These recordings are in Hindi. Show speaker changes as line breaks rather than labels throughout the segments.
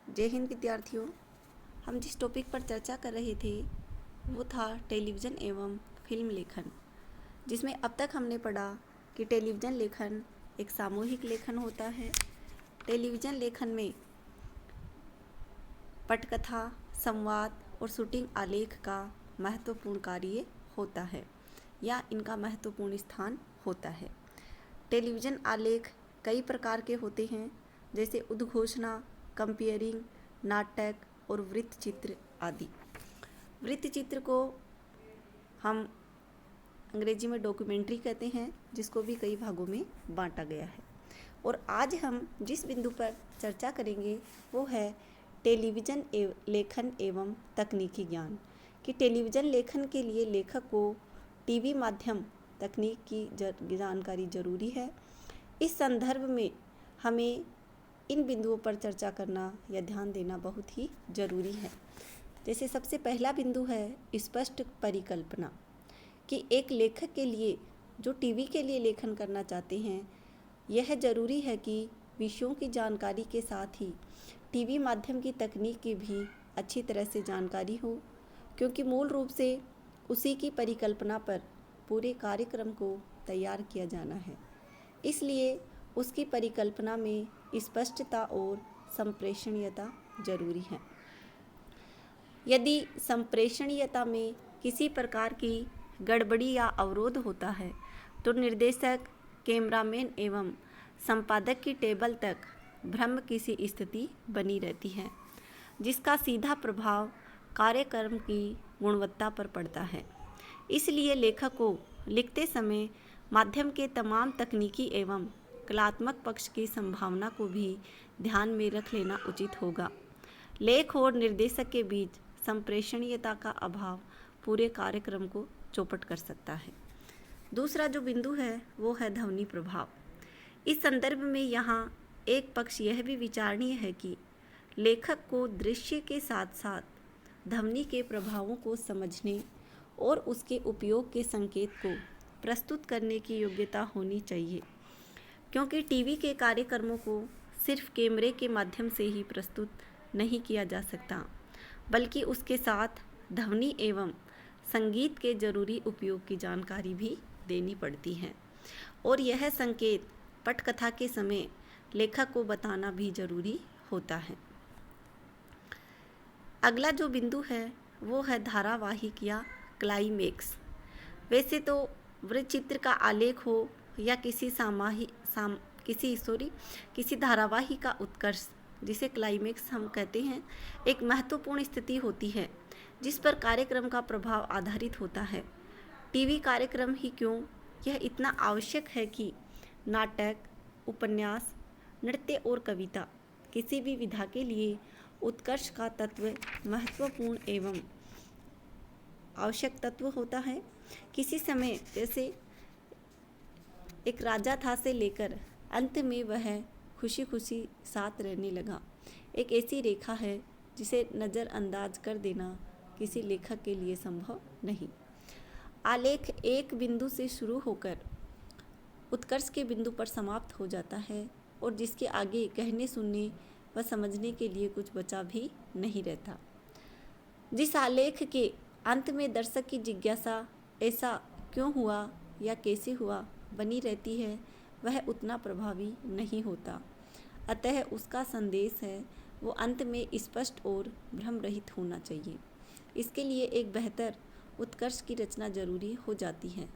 जय हिंद विद्यार्थियों। हम जिस टॉपिक पर चर्चा कर रहे थे वो था टेलीविज़न एवं फिल्म लेखन, जिसमें अब तक हमने पढ़ा कि टेलीविज़न लेखन एक सामूहिक लेखन होता है। टेलीविज़न लेखन में पटकथा, संवाद और शूटिंग आलेख का महत्वपूर्ण कार्य होता है या इनका महत्वपूर्ण स्थान होता है। टेलीविज़न आलेख कई प्रकार के होते हैं, जैसे उद्घोषणा, कंपेयरिंग, नाटक और वृत्त चित्र आदि। वृत्त चित्र को हम अंग्रेजी में डॉक्यूमेंट्री कहते हैं, जिसको भी कई भागों में बांटा गया है। और आज हम जिस बिंदु पर चर्चा करेंगे वो है टेलीविज़न लेखन एवं तकनीकी ज्ञान, कि टेलीविज़न लेखन के लिए लेखक को टीवी माध्यम तकनीक की जानकारी जरूरी है। इस संदर्भ में हमें इन बिंदुओं पर चर्चा करना या ध्यान देना बहुत ही ज़रूरी है। जैसे सबसे पहला बिंदु है स्पष्ट परिकल्पना, कि एक लेखक के लिए जो टीवी के लिए लेखन करना चाहते हैं, यह ज़रूरी है कि विषयों की जानकारी के साथ ही टीवी माध्यम की तकनीक की भी अच्छी तरह से जानकारी हो, क्योंकि मूल रूप से उसी की परिकल्पना पर पूरे कार्यक्रम को तैयार किया जाना है। इसलिए उसकी परिकल्पना में स्पष्टता और संप्रेषणीयता जरूरी है। यदि संप्रेषणीयता में किसी प्रकार की गड़बड़ी या अवरोध होता है तो निर्देशक, कैमरामैन एवं संपादक की टेबल तक भ्रम की सी स्थिति बनी रहती है, जिसका सीधा प्रभाव कार्यक्रम की गुणवत्ता पर पड़ता है। इसलिए लेखक को लिखते समय माध्यम के तमाम तकनीकी एवं कलात्मक पक्ष की संभावना को भी ध्यान में रख लेना उचित होगा। लेख और निर्देशक के बीच संप्रेषणीयता का अभाव पूरे कार्यक्रम को चौपट कर सकता है। दूसरा जो बिंदु है वो है ध्वनि प्रभाव। इस संदर्भ में यहाँ एक पक्ष यह भी विचारणीय है कि लेखक को दृश्य के साथ साथ ध्वनि के प्रभावों को समझने और उसके उपयोग के संकेत को प्रस्तुत करने की योग्यता होनी चाहिए, क्योंकि टीवी के कार्यक्रमों को सिर्फ कैमरे के माध्यम से ही प्रस्तुत नहीं किया जा सकता, बल्कि उसके साथ ध्वनि एवं संगीत के जरूरी उपयोग की जानकारी भी देनी पड़ती है, और यह संकेत पटकथा के समय लेखक को बताना भी जरूरी होता है। अगला जो बिंदु है वो है धारावाहिक या क्लाइमेक्स। वैसे तो वृत्तचित्र का आलेख हो या किसी धारावाही का उत्कर्ष, जिसे क्लाइमेक्स हम कहते हैं, एक महत्वपूर्ण स्थिति होती है जिस पर कार्यक्रम का प्रभाव आधारित होता है। टीवी कार्यक्रम ही क्यों, यह इतना आवश्यक है कि नाटक, उपन्यास, नृत्य और कविता किसी भी विधा के लिए उत्कर्ष का तत्व महत्वपूर्ण एवं आवश्यक तत्व होता है। किसी समय जैसे एक राजा था से लेकर अंत में वह खुशी खुशी साथ रहने लगा, एक ऐसी रेखा है जिसे नज़रअंदाज कर देना किसी लेखक के लिए संभव नहीं। आलेख एक बिंदु से शुरू होकर उत्कर्ष के बिंदु पर समाप्त हो जाता है, और जिसके आगे कहने, सुनने व समझने के लिए कुछ बचा भी नहीं रहता। जिस आलेख के अंत में दर्शक की जिज्ञासा ऐसा क्यों हुआ या कैसे हुआ बनी रहती है, वह उतना प्रभावी नहीं होता। अतः उसका संदेश है वो अंत में स्पष्ट और भ्रम रहित होना चाहिए। इसके लिए एक बेहतर उत्कर्ष की रचना जरूरी हो जाती है।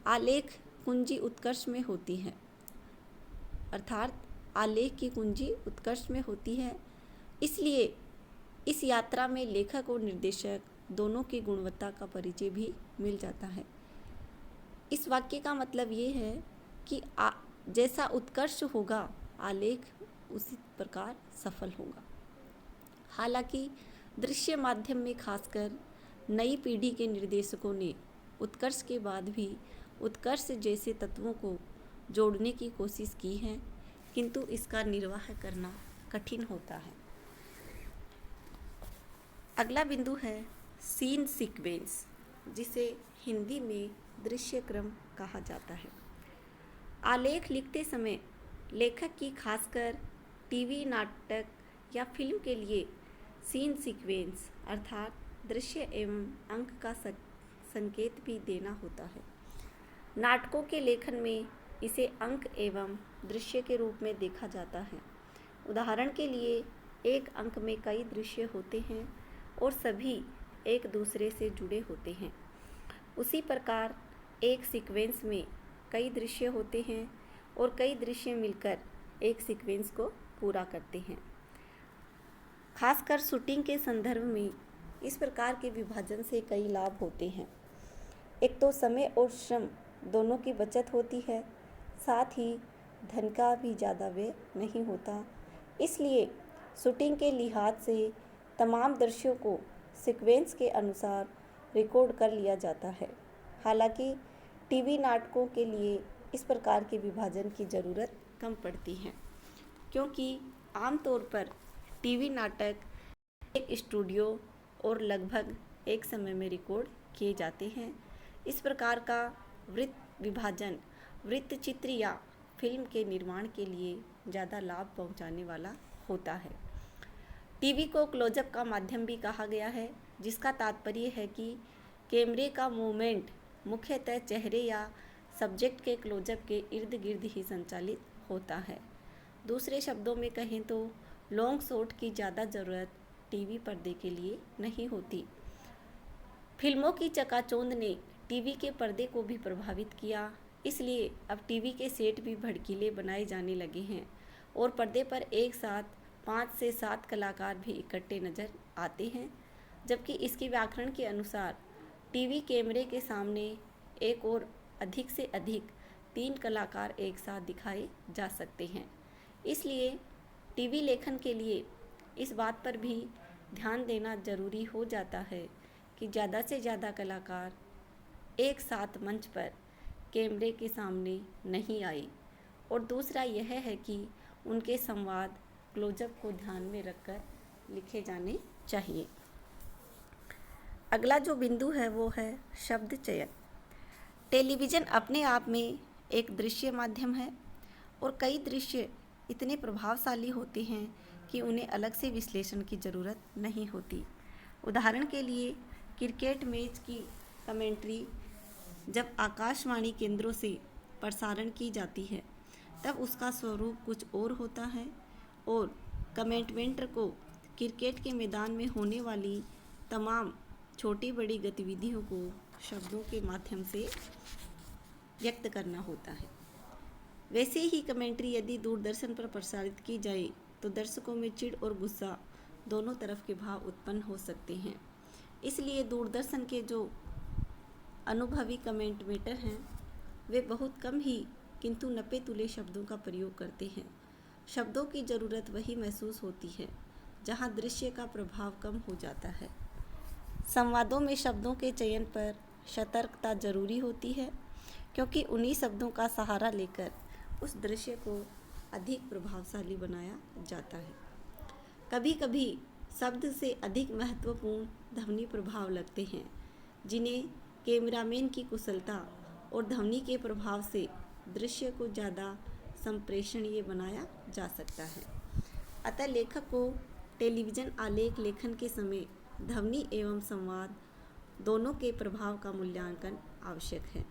आलेख कुंजी उत्कर्ष में होती है, अर्थात आलेख की कुंजी उत्कर्ष में होती है। इसलिए इस यात्रा में लेखक और निर्देशक दोनों की गुणवत्ता का परिचय भी मिल जाता है। इस वाक्य का मतलब ये है कि जैसा उत्कर्ष होगा आलेख उसी प्रकार सफल होगा। हालांकि दृश्य माध्यम में खासकर नई पीढ़ी के निर्देशकों ने उत्कर्ष के बाद भी उत्कर्ष जैसे तत्वों को जोड़ने की कोशिश की है, किंतु इसका निर्वाह करना कठिन होता है। अगला बिंदु है सीन सीक्वेंस, जिसे हिंदी में दृश्य क्रम कहा जाता है। आलेख लिखते समय लेखक की खासकर टीवी, नाटक या फिल्म के लिए सीन सीक्वेंस अर्थात दृश्य एवं अंक का संकेत भी देना होता है। नाटकों के लेखन में इसे अंक एवं दृश्य के रूप में देखा जाता है। उदाहरण के लिए एक अंक में कई दृश्य होते हैं और सभी एक दूसरे से जुड़े होते हैं। उसी प्रकार एक सीक्वेंस में कई दृश्य होते हैं और कई दृश्य मिलकर एक सीक्वेंस को पूरा करते हैं। खासकर शूटिंग के संदर्भ में इस प्रकार के विभाजन से कई लाभ होते हैं। एक तो समय और श्रम दोनों की बचत होती है, साथ ही धन का भी ज़्यादा व्यय नहीं होता। इसलिए शूटिंग के लिहाज से तमाम दृश्यों को सीक्वेंस के अनुसार रिकॉर्ड कर लिया जाता है। हालांकि टीवी नाटकों के लिए इस प्रकार के विभाजन की ज़रूरत कम पड़ती है, क्योंकि आमतौर पर टीवी नाटक एक स्टूडियो और लगभग एक समय में रिकॉर्ड किए जाते हैं। इस प्रकार का वृत्त विभाजन वृत्तचित्र या फिल्म के निर्माण के लिए ज़्यादा लाभ पहुंचाने वाला होता है। टीवी को क्लोजअप का माध्यम भी कहा गया है, जिसका तात्पर्य है कि कैमरे का मूवमेंट मुख्यतः चेहरे या सब्जेक्ट के क्लोजअप के इर्द गिर्द ही संचालित होता है। दूसरे शब्दों में कहें तो लॉन्ग शॉट की ज़्यादा ज़रूरत टीवी पर्दे के लिए नहीं होती। फिल्मों की चकाचौंध ने टीवी के पर्दे को भी प्रभावित किया, इसलिए अब टीवी के सेट भी भड़कीले बनाए जाने लगे हैं और पर्दे पर एक साथ 5 से 7 कलाकार भी इकट्ठे नज़र आते हैं, जबकि इसकी व्याकरण के अनुसार टीवी कैमरे के सामने एक और अधिक से अधिक 3 कलाकार एक साथ दिखाए जा सकते हैं। इसलिए टीवी लेखन के लिए इस बात पर भी ध्यान देना जरूरी हो जाता है कि ज़्यादा से ज़्यादा कलाकार एक साथ मंच पर कैमरे के सामने नहीं आए, और दूसरा यह है कि उनके संवाद क्लोजअप को ध्यान में रखकर लिखे जाने चाहिए। अगला जो बिंदु है वो है शब्द चयन। टेलीविज़न अपने आप में एक दृश्य माध्यम है और कई दृश्य इतने प्रभावशाली होते हैं कि उन्हें अलग से विश्लेषण की ज़रूरत नहीं होती। उदाहरण के लिए क्रिकेट मैच की कमेंट्री जब आकाशवाणी केंद्रों से प्रसारण की जाती है तब उसका स्वरूप कुछ और होता है, और कमेंटेटर को क्रिकेट के मैदान में होने वाली तमाम छोटी बड़ी गतिविधियों को शब्दों के माध्यम से व्यक्त करना होता है। वैसे ही कमेंट्री यदि दूरदर्शन पर प्रसारित की जाए तो दर्शकों में चिढ़ और गुस्सा दोनों तरफ के भाव उत्पन्न हो सकते हैं। इसलिए दूरदर्शन के जो अनुभवी कमेंटेटर हैं वे बहुत कम ही किंतु नपे तुले शब्दों का प्रयोग करते हैं। शब्दों की ज़रूरत वही महसूस होती है जहां दृश्य का प्रभाव कम हो जाता है। संवादों में शब्दों के चयन पर सतर्कता जरूरी होती है, क्योंकि उन्हीं शब्दों का सहारा लेकर उस दृश्य को अधिक प्रभावशाली बनाया जाता है। कभी कभी शब्द से अधिक महत्वपूर्ण ध्वनि प्रभाव लगते हैं, जिन्हें कैमरामैन की कुशलता और ध्वनि के प्रभाव से दृश्य को ज़्यादा संप्रेषणीय बनाया जा सकता है। अतः लेखक को टेलीविज़न आलेख लेखन के समय ध्वनि एवं संवाद दोनों के प्रभाव का मूल्यांकन आवश्यक है।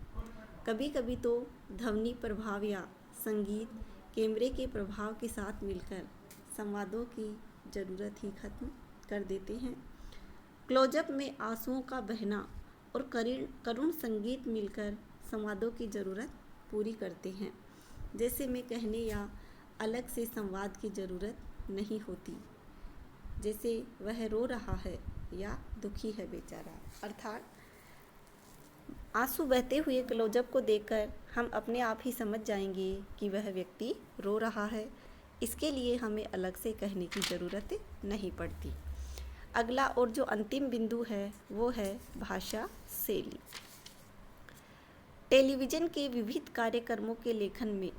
कभी कभी तो ध्वनि प्रभाव या संगीत कैमरे के प्रभाव के साथ मिलकर संवादों की ज़रूरत ही खत्म कर देते हैं। क्लोजअप में आंसुओं का बहना और करुण संगीत मिलकर संवादों की ज़रूरत पूरी करते हैं। जैसे में कहने या अलग से संवाद की ज़रूरत नहीं होती, जैसे वह रो रहा है या दुखी है बेचारा। अर्थात आंसू बहते हुए क्लोजअप को देखकर हम अपने आप ही समझ जाएंगे कि वह व्यक्ति रो रहा है। इसके लिए हमें अलग से कहने की ज़रूरत नहीं पड़ती। अगला और जो अंतिम बिंदु है वो है भाषा शैली। टेलीविज़न के विविध कार्यक्रमों के लेखन में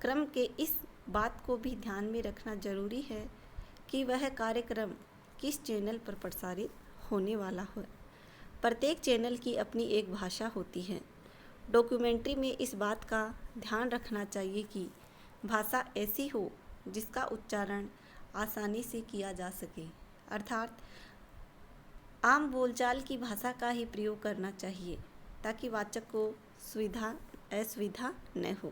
क्रम के इस बात को भी ध्यान में रखना जरूरी है कि वह कार्यक्रम किस चैनल पर प्रसारित होने वाला है। प्रत्येक चैनल की अपनी एक भाषा होती है। डॉक्यूमेंट्री में इस बात का ध्यान रखना चाहिए कि भाषा ऐसी हो जिसका उच्चारण आसानी से किया जा सके, अर्थात आम बोलचाल की भाषा का ही प्रयोग करना चाहिए ताकि वाचक को असुविधा न हो।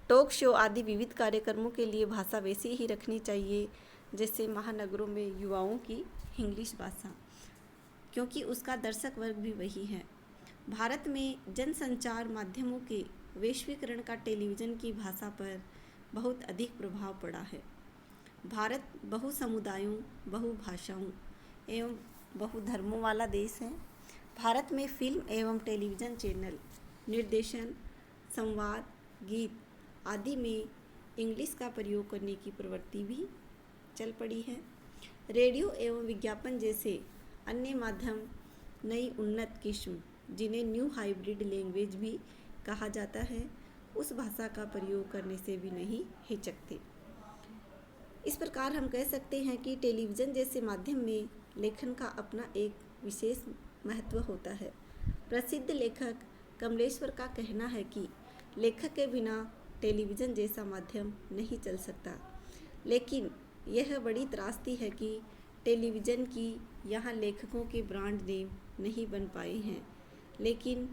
टॉक शो आदि विविध कार्यक्रमों के लिए भाषा वैसी ही रखनी चाहिए जैसे महानगरों में युवाओं की इंग्लिश भाषा, क्योंकि उसका दर्शक वर्ग भी वही है। भारत में जनसंचार माध्यमों के वैश्वीकरण का टेलीविज़न की भाषा पर बहुत अधिक प्रभाव पड़ा है। भारत बहुसमुदायों, बहुभाषाओं एवं बहुधर्मों वाला देश है। भारत में फिल्म एवं टेलीविज़न चैनल, निर्देशन, संवाद, गीत आदि में इंग्लिश का प्रयोग करने की प्रवृत्ति भी चल पड़ी है। रेडियो एवं विज्ञापन जैसे अन्य माध्यम नई उन्नत किस्म, जिन्हें न्यू हाइब्रिड लैंग्वेज भी कहा जाता है, उस भाषा का प्रयोग करने से भी नहीं हिचकते। इस प्रकार हम कह सकते हैं कि टेलीविज़न जैसे माध्यम में लेखन का अपना एक विशेष महत्व होता है। प्रसिद्ध लेखक कमलेश्वर का कहना है कि लेखक के बिना टेलीविज़न जैसा माध्यम नहीं चल सकता, लेकिन यह बड़ी त्रासदी है कि टेलीविज़न की यहाँ लेखकों के ब्रांड नेम नहीं बन पाए हैं, लेकिन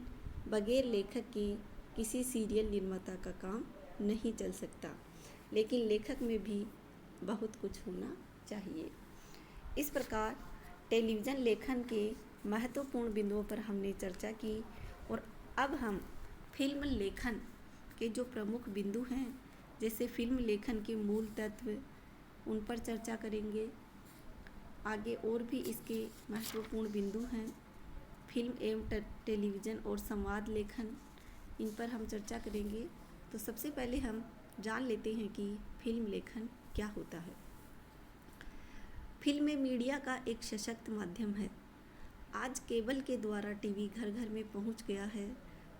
बगैर लेखक के किसी सीरियल निर्माता का काम नहीं चल सकता, लेकिन लेखक में भी बहुत कुछ होना चाहिए। इस प्रकार टेलीविज़न लेखन के महत्वपूर्ण बिंदुओं पर हमने चर्चा की और अब हम फिल्म लेखन के जो प्रमुख बिंदु हैं, जैसे फिल्म लेखन के मूल तत्व, उन पर चर्चा करेंगे। आगे और भी इसके महत्वपूर्ण बिंदु हैं, फिल्म एवं टेलीविज़न और संवाद लेखन, इन पर हम चर्चा करेंगे। तो सबसे पहले हम जान लेते हैं कि फिल्म लेखन क्या होता है। फिल्म मीडिया का एक सशक्त माध्यम है। आज केबल के द्वारा टीवी घर घर में पहुंच गया है,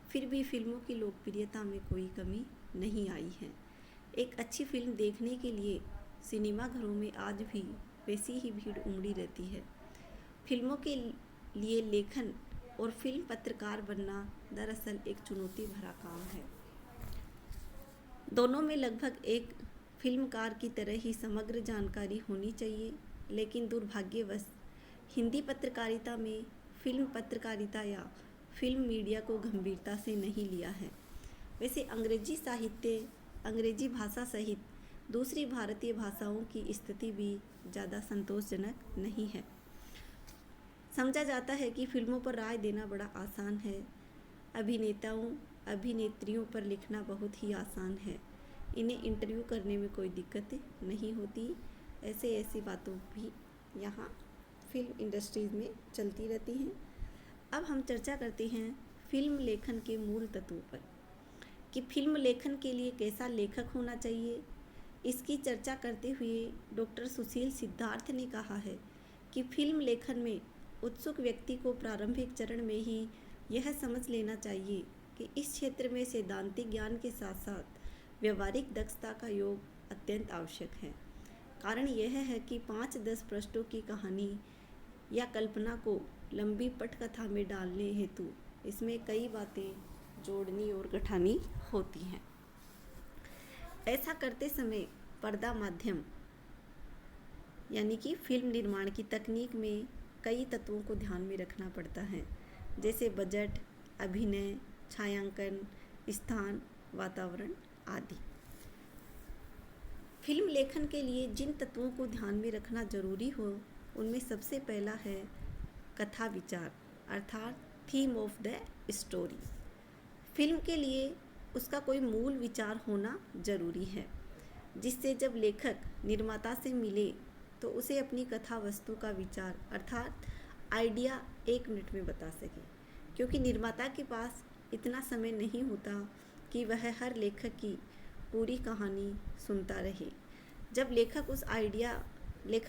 फिर भी फिल्मों की लोकप्रियता में कोई कमी नहीं आई है। एक अच्छी फिल्म देखने के लिए सिनेमा घरों में आज भी वैसी ही भीड़ उमड़ी रहती है। फिल्मों के लिए लेखन और फिल्म पत्रकार बनना दरअसल एक चुनौती भरा काम है। दोनों में लगभग एक फिल्मकार की तरह ही समग्र जानकारी होनी चाहिए, लेकिन दुर्भाग्यवश हिंदी पत्रकारिता में फिल्म पत्रकारिता या फिल्म मीडिया को गंभीरता से नहीं लिया है। वैसे अंग्रेजी साहित्य, अंग्रेजी भाषा सहित दूसरी भारतीय भाषाओं की स्थिति भी ज़्यादा संतोषजनक नहीं है। समझा जाता है कि फिल्मों पर राय देना बड़ा आसान है, अभिनेताओं अभिनेत्रियों पर लिखना बहुत ही आसान है, इन्हें इंटरव्यू करने में कोई दिक्कत नहीं होती। ऐसी बातों भी यहाँ फिल्म इंडस्ट्रीज़ में चलती रहती हैं। अब हम चर्चा करते हैं फिल्म लेखन के मूल तत्वों पर कि फिल्म लेखन के लिए कैसा लेखक होना चाहिए। इसकी चर्चा करते हुए डॉक्टर सुशील सिद्धार्थ ने कहा है कि फिल्म लेखन में उत्सुक व्यक्ति को प्रारंभिक चरण में ही यह समझ लेना चाहिए कि इस क्षेत्र में सैद्धांतिक ज्ञान के साथ साथ व्यवहारिक दक्षता का योग अत्यंत आवश्यक है। कारण यह है कि 5-10 पृष्ठों की कहानी या कल्पना को लंबी पटकथा में डालने हेतु इसमें कई बातें जोड़नी और गठानी होती हैं। ऐसा करते समय पर्दा माध्यम यानी कि फिल्म निर्माण की तकनीक में कई तत्वों को ध्यान में रखना पड़ता है, जैसे बजट, अभिनय, छायांकन, स्थान, वातावरण आदि। फिल्म लेखन के लिए जिन तत्वों को ध्यान में रखना जरूरी हो, उनमें सबसे पहला है कथा विचार, अर्थात theme of the story. Film के लिए उसका कोई मूल विचार होना जरूरी है, जिससे जब लेखक निर्माता से मिले तो उसे अपनी कथा वस्तु का विचार अर्थात आइडिया 1 मिनट में बता सके, क्योंकि निर्माता के पास इतना समय नहीं होता कि वह हर लेखक की पूरी कहानी सुनता रहे। जब लेखक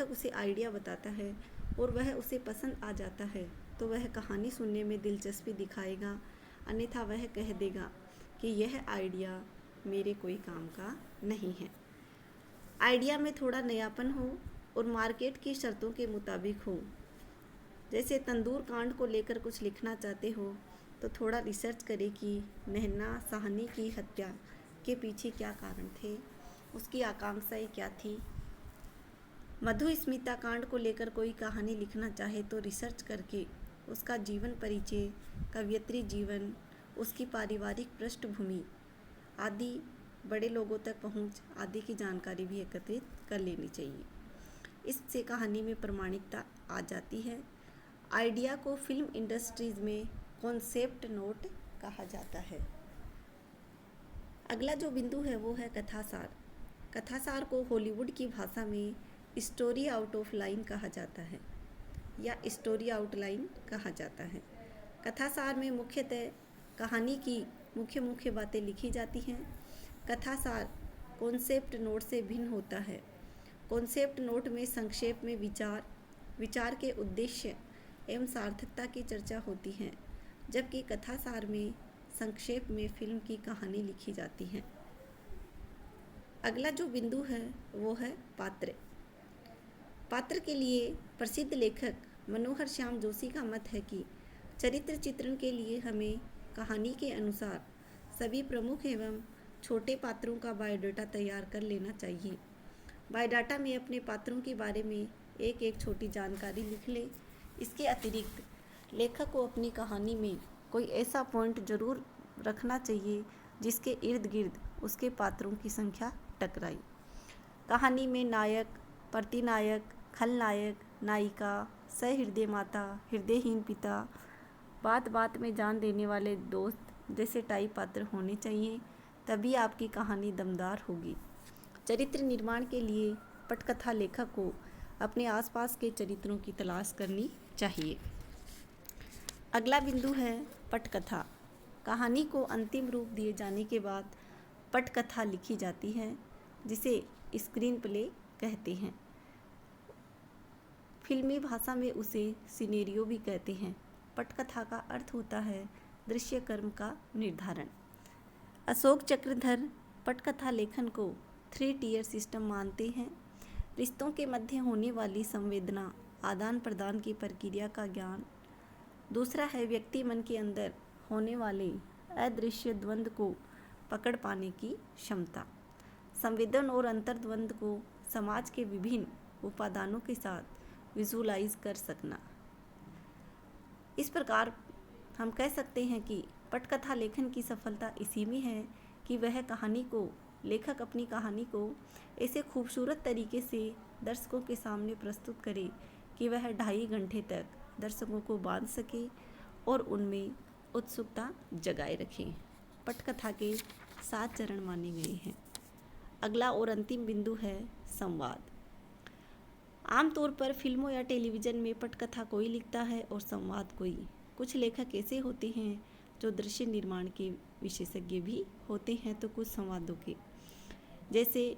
उसे आइडिया बताता है और वह उसे पसंद आ जाता है तो वह कहानी सुनने में दिलचस्पी दिखाएगा, अन्यथा वह कह देगा कि यह आइडिया मेरे कोई काम का नहीं है। आइडिया में थोड़ा नयापन हो और मार्केट की शर्तों के मुताबिक हो। जैसे तंदूर कांड को लेकर कुछ लिखना चाहते हो तो थोड़ा रिसर्च करें कि नैना साहनी की हत्या के पीछे क्या कारण थे, उसकी आकांक्षाएं क्या थी, मधुस्मिता कांड को लेकर कोई कहानी लिखना चाहे तो रिसर्च करके उसका जीवन परिचय, कवयित्री जीवन, उसकी पारिवारिक पृष्ठभूमि आदि, बड़े लोगों तक पहुंच आदि की जानकारी भी एकत्रित कर लेनी चाहिए। इससे कहानी में प्रामाणिकता आ जाती है। आइडिया को फिल्म इंडस्ट्रीज में कॉन्सेप्ट नोट कहा जाता है। अगला जो बिंदु है वो है कथासार। कथासार को हॉलीवुड की भाषा में स्टोरी आउट ऑफ लाइन कहा जाता है या स्टोरी आउटलाइन कहा जाता है। कथासार में मुख्यतः कहानी की मुख्य बातें लिखी जाती हैं। कथासार कॉन्सेप्ट नोट से भिन्न होता है। कॉन्सेप्ट नोट में संक्षेप में विचार के उद्देश्य एवं सार्थकता की चर्चा होती है, जबकि कथासार में संक्षेप में फिल्म की कहानी लिखी जाती है। अगला जो बिंदु है वो है पात्र। पात्र के लिए प्रसिद्ध लेखक मनोहर श्याम जोशी का मत है कि चरित्र चित्रण के लिए हमें कहानी के अनुसार सभी प्रमुख एवं छोटे पात्रों का बायोडाटा तैयार कर लेना चाहिए। बायोडाटा में अपने पात्रों के बारे में एक छोटी जानकारी लिख लें। इसके अतिरिक्त लेखक को अपनी कहानी में कोई ऐसा पॉइंट जरूर रखना चाहिए जिसके इर्द गिर्द उसके पात्रों की संख्या टकराई। कहानी में नायक, प्रतिनायक, खलनायक, नायिका, सहृदय माता, हृदयहीन पिता, बात बात में जान देने वाले दोस्त जैसे टाइप पात्र होने चाहिए, तभी आपकी कहानी दमदार होगी। चरित्र निर्माण के लिए पटकथा लेखक को अपने आसपास के चरित्रों की तलाश करनी चाहिए। अगला बिंदु है पटकथा। कहानी को अंतिम रूप दिए जाने के बाद पटकथा लिखी जाती है, जिसे स्क्रीन प्ले कहते हैं। फिल्मी भाषा में उसे सिनेरियो भी कहते हैं। पटकथा का अर्थ होता है दृश्य कर्म का निर्धारण। अशोक चक्रधर पटकथा लेखन को 3 टियर सिस्टम मानते हैं। रिश्तों के मध्य होने वाली संवेदना आदान प्रदान की प्रक्रिया का ज्ञान। दूसरा है व्यक्ति मन के अंदर होने वाले अदृश्य द्वंद्व को पकड़ पाने की क्षमता। संवेदन और अंतर्द्वंद को समाज के विभिन्न उपादानों के साथ विजुलाइज कर सकना। इस प्रकार हम कह सकते हैं कि पटकथा लेखन की सफलता इसी में है कि वह लेखक अपनी कहानी को ऐसे खूबसूरत तरीके से दर्शकों के सामने प्रस्तुत करे कि वह 2.5 घंटे तक दर्शकों को बांध सके और उनमें उत्सुकता जगाए रखे। पटकथा के 7 चरण माने गए हैं। अगला और अंतिम बिंदु है संवाद। आमतौर पर फिल्मों या टेलीविज़न में पटकथा कोई लिखता है और संवाद कोई। कुछ लेखक ऐसे होते हैं जो दृश्य निर्माण के विशेषज्ञ भी होते हैं तो कुछ संवादों के, जैसे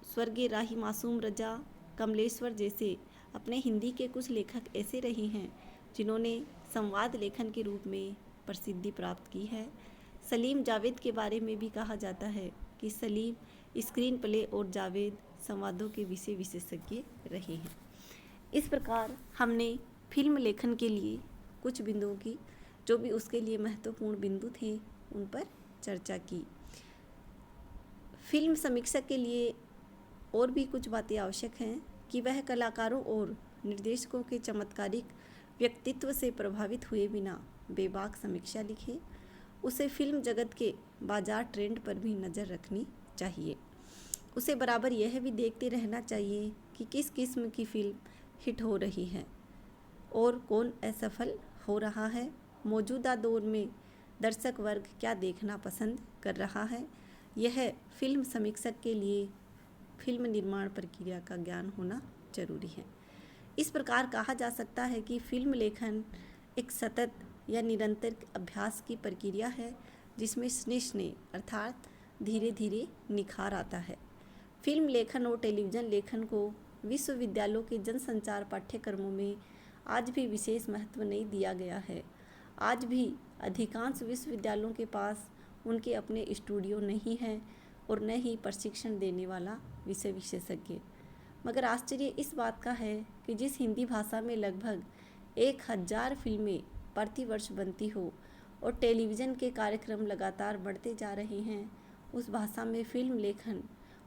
स्वर्गीय राही मासूम रजा, कमलेश्वर जैसे अपने हिंदी के कुछ लेखक ऐसे रहे हैं जिन्होंने संवाद लेखन के रूप में प्रसिद्धि प्राप्त की है। सलीम जावेद के बारे में भी कहा जाता है कि सलीम स्क्रीन प्ले और जावेद संवादों के विशेषज्ञ रहे हैं। इस प्रकार हमने फिल्म लेखन के लिए कुछ बिंदुओं की, जो भी उसके लिए महत्वपूर्ण बिंदु थे, उन पर चर्चा की। फिल्म समीक्षक के लिए और भी कुछ बातें आवश्यक हैं कि वह कलाकारों और निर्देशकों के चमत्कारिक व्यक्तित्व से प्रभावित हुए बिना बेबाक समीक्षा लिखे। उसे फिल्म जगत के बाजार ट्रेंड पर भी नज़र रखनी चाहिए। उसे बराबर यह भी देखते रहना चाहिए कि किस किस्म की फिल्म हिट हो रही है और कौन असफल हो रहा है। मौजूदा दौर में दर्शक वर्ग क्या देखना पसंद कर रहा है, यह फिल्म समीक्षक के लिए फिल्म निर्माण प्रक्रिया का ज्ञान होना जरूरी है। इस प्रकार कहा जा सकता है कि फिल्म लेखन एक सतत या निरंतर अभ्यास की प्रक्रिया है, जिसमें स्नेह अर्थात धीरे धीरे निखार आता है। फिल्म लेखन और टेलीविज़न लेखन को विश्वविद्यालयों के जनसंचार पाठ्यक्रमों में आज भी विशेष महत्व नहीं दिया गया है। आज भी अधिकांश विश्वविद्यालयों के पास उनके अपने स्टूडियो नहीं हैं और न ही प्रशिक्षण देने वाला विषय विशेषज्ञ। मगर आश्चर्य इस बात का है कि जिस हिंदी भाषा में लगभग 1000 फिल्में प्रतिवर्ष बनती हो और टेलीविज़न के कार्यक्रम लगातार बढ़ते जा रहे हैं, उस भाषा में फिल्म लेखन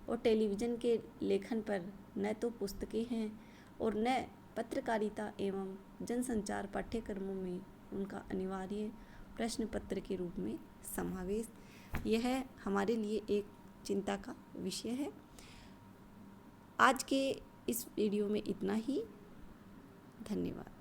और टेलीविज़न के लेखन पर न तो पुस्तकें हैं और न पत्रकारिता एवं जनसंचार पाठ्यक्रमों में उनका अनिवार्य प्रश्न पत्र के रूप में समावेश। यह हमारे लिए एक चिंता का विषय है। आज के इस वीडियो में इतना ही। धन्यवाद।